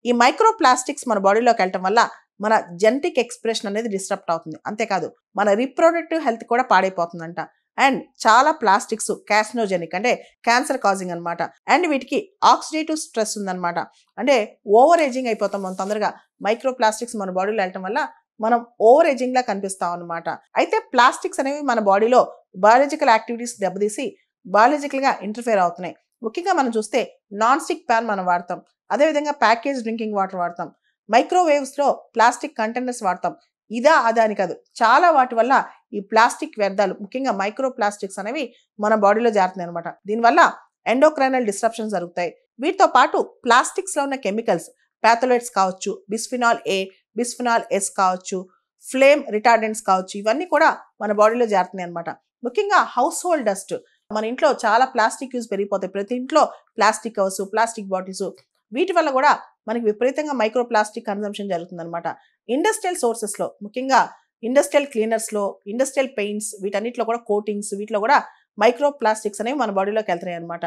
ఈ micro plastics మన బాడీలోకి వెళ్ళటం వల్ల మన జెనెటిక్ ఎక్స్ప్రెషన్ అనేది డిస్టర్బ్ అవుతుంది. అంతేకాదు మన రీప్రొడక్టివ్ హెల్త్ కూడా పాడైపోతుందంట. అండ్ చాలా ప్లాస్టిక్స్ క్యాసినోజెనిక్ అంటే క్యాన్సర్ కాజింగ్ అనమాట. అండ్ వీటికి ఆక్సిడేటివ్ స్ట్రెస్ ఉందన్నమాట. అంటే ఓవర్ ఏజింగ్ అయిపోతాం మనం తొందరగా. మైక్రో ప్లాస్టిక్స్ మన బాడీలో వెళ్ళటం వల్ల మనం ఓవర్ ఏజింగ్ లా కనిపిస్తాం అనమాట. అయితే ప్లాస్టిక్స్ అనేవి మన బాడీలో బయాలజికల్ యాక్టివిటీస్ దెబ్బతీసి బయాలజికల్ గా ఇంటర్ఫేర్ అవుతున్నాయి. ముఖ్యంగా మనం చూస్తే నాన్ స్టిక్ ప్యాన్ మనం వాడతాం. అదేవిధంగా ప్యాకేజ్ డ్రింకింగ్ వాటర్ వాడతాం. మైక్రోవేవ్స్ లో ప్లాస్టిక్ కంటైనర్స్ వాడతాం. ఇదా అదా అని కాదు, చాలా వాటి వల్ల ఈ ప్లాస్టిక్ వ్యర్థాలు ముఖ్యంగా మైక్రో ప్లాస్టిక్స్ అనేవి మన బాడీలో చేరుతున్నాయి అనమాట. దీనివల్ల ఎండోక్రైనల్ డిస్ట్రప్షన్ జరుగుతాయి. వీటితో పాటు ప్లాస్టిక్స్ లో ఉన్న కెమికల్స్ ప్యాథోలైట్స్ కావచ్చు, బిస్ఫినాల్ ఏ, బిస్ఫినాల్ ఎస్ కావచ్చు, ఫ్లేమ్ రిటార్డెంట్స్ కావచ్చు, ఇవన్నీ కూడా మన బాడీలో చేరుతున్నాయి అనమాట. ముఖ్యంగా హౌస్ హోల్డ్ డస్ట్, మన ఇంట్లో చాలా ప్లాస్టిక్ యూజ్ పెరిగిపోతాయి. ప్రతి ఇంట్లో ప్లాస్టిక్ కవర్స్, ప్లాస్టిక్ బాటిల్స్, వీటి వల్ల కూడా మనకి విపరీతంగా మైక్రో ప్లాస్టిక్ కన్సంప్షన్ జరుగుతుంది అనమాట. ఇండస్ట్రియల్ సోర్సెస్లో ముఖ్యంగా ఇండస్ట్రియల్ క్లీనర్స్లో, ఇండస్ట్రియల్ పెయింట్స్, వీటన్నిటిలో కూడా కోటింగ్స్, వీటిలో కూడా మైక్రో ప్లాస్టిక్స్ అనేవి మన బాడీలోకి వెళ్తున్నాయి అనమాట.